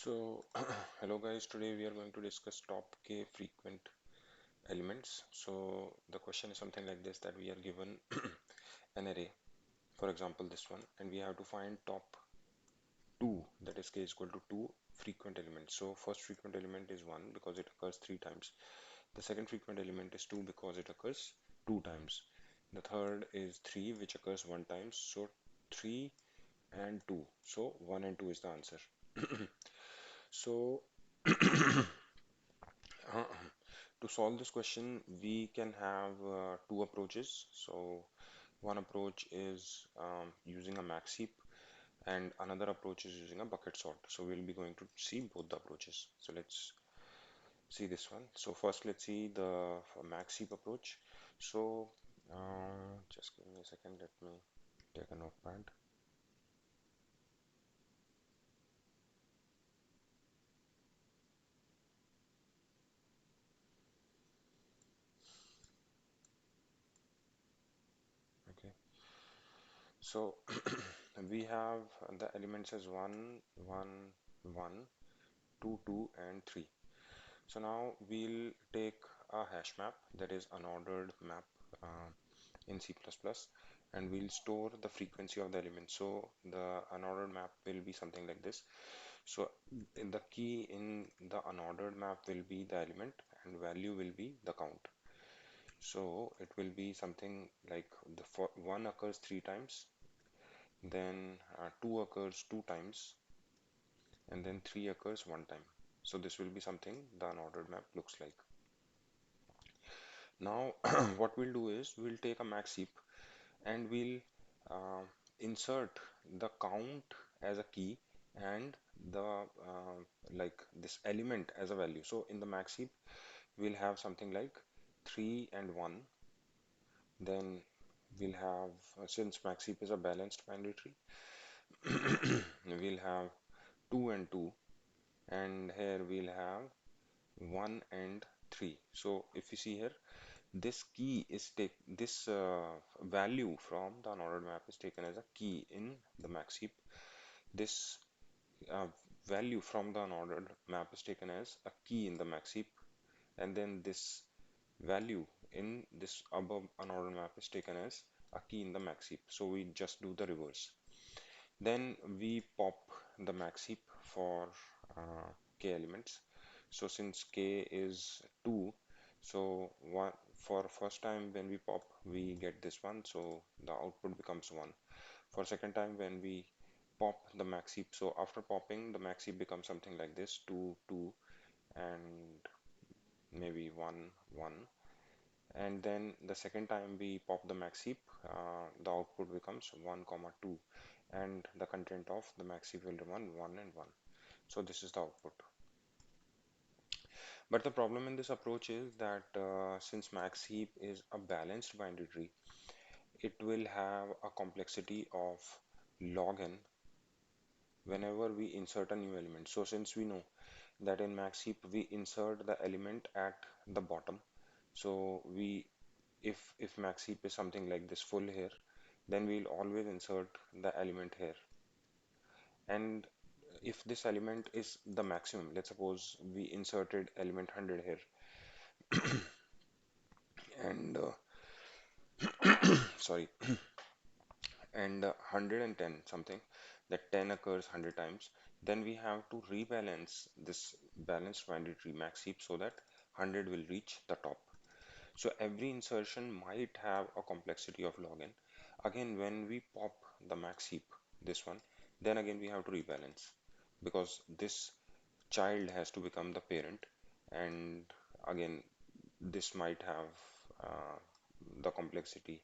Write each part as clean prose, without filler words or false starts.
So, hello guys, today we are going to discuss top k frequent elements. So, the question is something like this, that we are given an array, for example this one, and we have to find top 2, that is k is equal to 2 frequent elements. So, first frequent element is 1 because it occurs 3 times. The second frequent element is 2 because it occurs 2 times. The third is 3 which occurs 1 time. So, 3 and 2. So, 1 and 2 is the answer. So, Uh, to solve this question, we can have two approaches. So one approach is using a Maxi heap, and another approach is using a bucket sort. So we'll be going to see both the approaches. So let's see this one. So first, let's see the Maxi heap approach. So just give me a second. Let me take a notepad. Okay. So we have the elements as 1, 1, 1, 2, 2, and 3. So now we'll take a hash map, that is unordered map uh, in C++, and we'll store the frequency of the element. So the unordered map will be something like this. So in the key in the unordered map will be the element and value will be the count. So it will be something like the 1 occurs 3 times, then 2 occurs 2 times, and then 3 occurs 1 time. So this will be something the unordered map looks like. Now, what we'll do is we'll take a max heap and we'll uh, insert the count as a key and the like this element as a value. So in the max heap, we'll have something like 3 and 1. Then we'll have, since max heap is a balanced binary tree, we'll have 2 and 2, and here we'll have 1 and 3. So if you see here, this key is this value from the unordered map is taken as a key in the max heap. This uh, value from the unordered map is taken as a key in the max heap, and then this value in this above unordered map is taken as a key in the max heap. So we just do the reverse. Then we pop the max heap for k elements. So since k is 2, so one for first time when we pop, we get this one, so the output becomes 1. For second time when we pop the max heap, so after popping the max heap becomes something like this, 2, 2, and maybe 1, 1. And then the second time we pop the max heap, the output becomes 1 comma 2, and the content of the max heap will remain 1 and 1. So this is the output. But the problem in this approach is that since max heap is a balanced binary tree, it will have a complexity of log n whenever we insert a new element. So since we know that in max heap we insert the element at the bottom, so we if max heap is something like this full here, then we'll always insert the element here. And if this element is the maximum, let's suppose we inserted element 100 here, and sorry, and 110 something, that 10 occurs 100 times, then we have to rebalance this balanced binary tree max heap so that 100 will reach the top. So every insertion might have a complexity of log n. Again, when we pop the max heap, this one, then again we have to rebalance because this child has to become the parent, and again this might have the complexity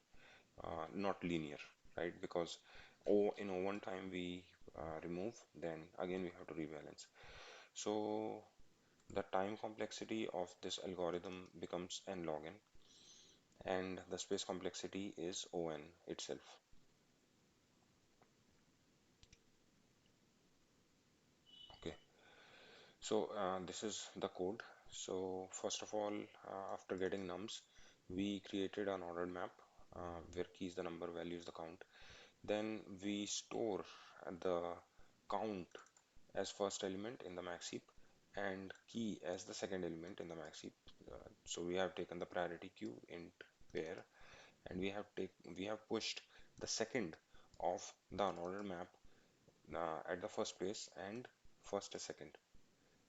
not linear, right? Because in one time we remove, then again we have to rebalance. So the time complexity of this algorithm becomes n log n, and the space complexity is on itself. Okay, so this is the code. So first of all, after getting nums, we created an ordered map where key is the number, value is the count. Then we store the count as first element in the max heap and key as the second element in the max heap. So we have taken the priority queue int pair, and we have pushed the second of the unordered map at the first place and first a second.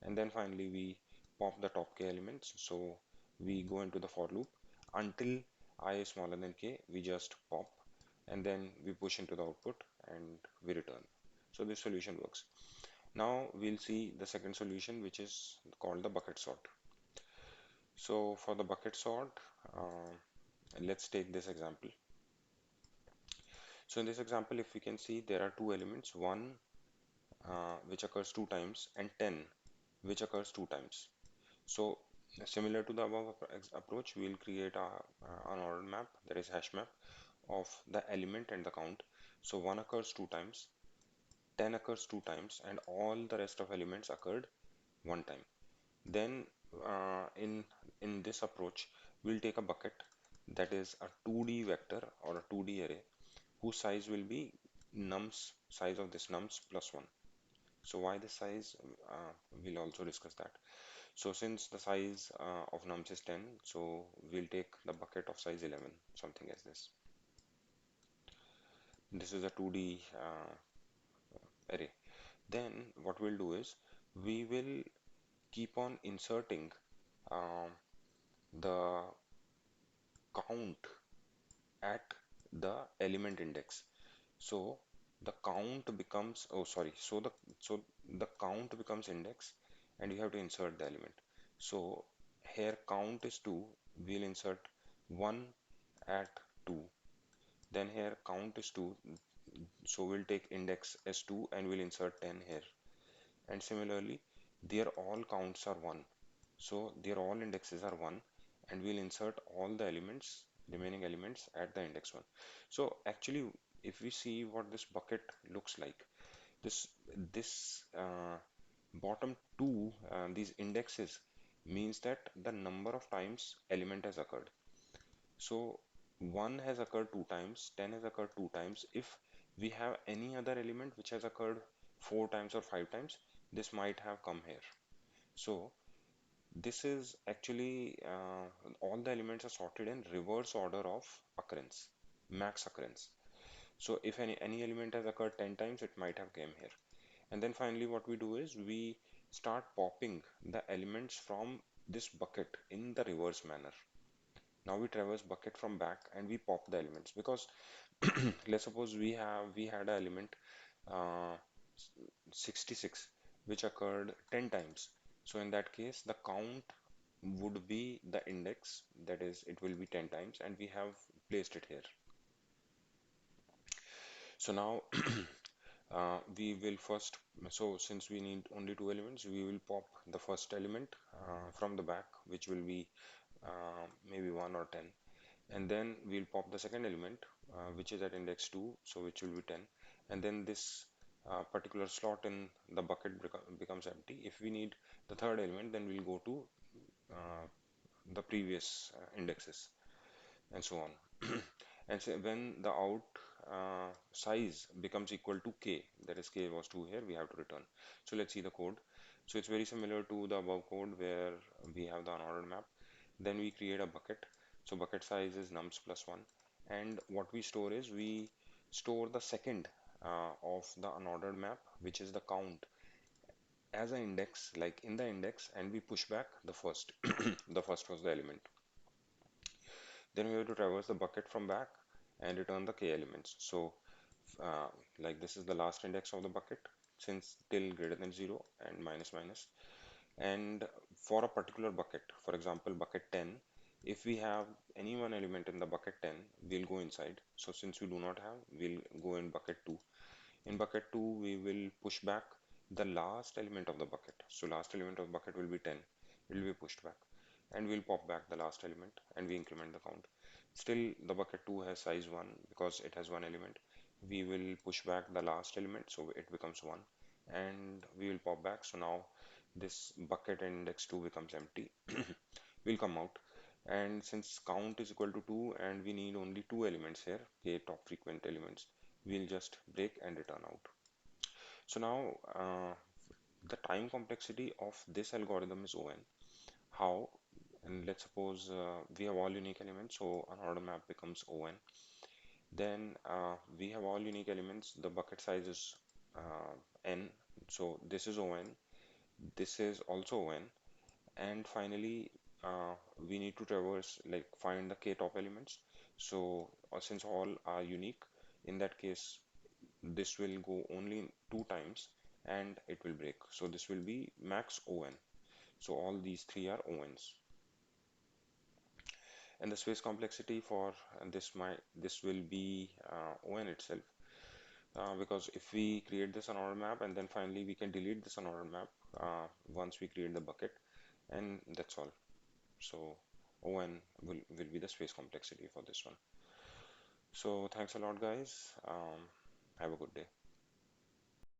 And then finally we pop the top k elements. So we go into the for loop until I is smaller than k, we just pop, and then we push into the output and we return. So this solution works. Now we'll see the second solution, which is called the bucket sort. So for the bucket sort, let's take this example. So in this example, if we can see, there are two elements, one which occurs two times and 10 which occurs two times. So similar to the above approach, we will create an ordered map, that is hash map, of the element and the count. So 1 occurs two times, 10 occurs two times, and all the rest of elements occurred one time. Then in this approach, we'll take a bucket that is a 2D vector or a 2D array whose size will be nums, size of this nums plus 1. So why this size? We'll also discuss that. So since the size of nums is 10, so we'll take the bucket of size 11, something as this. This is a 2D array. Then what we'll do is we will keep on inserting um, the count at the element index. So the count becomes, oh sorry, so the count becomes index and you have to insert the element. So here count is 2, we'll insert 1 at 2. Then here count is 2, so we'll take index as 2 and we'll insert 10 here. And similarly, their all counts are 1. So their all indexes are 1 and we'll insert all the elements, remaining elements at the index 1. So actually, if we see what this bucket looks like, this this bottom two, these indexes means that the number of times element has occurred. So 1 has occurred two times, 10 has occurred two times. If we have any other element which has occurred four times or five times, this might have come here. So this is actually all the elements are sorted in reverse order of occurrence, max occurrence. So if any element has occurred 10 times, it might have came here. And then finally what we do is we start popping the elements from this bucket in the reverse manner. Now we traverse bucket from back and we pop the elements, because let's suppose we had an element uh, 66 which occurred 10 times. So in that case the count would be the index, that is it will be 10 times, and we have placed it here. So now we will first, so since we need only two elements, we will pop the first element from the back, which will be maybe 1 or 10, and then we'll pop the second element which is at index 2, so which will be 10, and then this particular slot in the bucket becomes empty. If we need the third element, then we'll go to uh, the previous indexes and so on. And so when the out size becomes equal to k, that is k was 2 here, we have to return. So let's see the code. So it's very similar to the above code where we have the unordered map. Then we create a bucket. So bucket size is nums plus 1. And what we store is we store the second of the unordered map, which is the count, as an index, like in the index, and we push back the first. The first was the element. Then we have to traverse the bucket from back and return the k elements. So uh, like this is the last index of the bucket, since till greater than 0 and minus minus. And for a particular bucket, for example bucket 10, if we have any one element in the bucket 10, we'll go inside. So since we do not have, we'll go in bucket 2. In bucket 2 we will push back the last element of the bucket. So last element of bucket will be 10, it will be pushed back, and we'll pop back the last element and we increment the count. Still the bucket 2 has size 1 because it has one element. We will push back the last element, so it becomes 1, and we will pop back. So now this bucket index 2 becomes empty. We'll come out, and since count is equal to 2 and we need only two elements here, k top frequent elements, we'll just break and return out. So now the time complexity of this algorithm is O(n). How? And let's suppose we have all unique elements, so an order map becomes O(n). Then we have all unique elements. The bucket size is n, so this is O(n). This is also O(n). And finally, we need to traverse, like find the k top elements. So since all are unique, in that case, this will go only two times and it will break. So this will be max O(n). So all these three are O(n)s. And the space complexity for this will be O(n) itself. Because if we create this unordered map and then finally we can delete this unordered map once we create the bucket, and that's all. So O(n) will be the space complexity for this one. So thanks a lot, guys. Have a good day.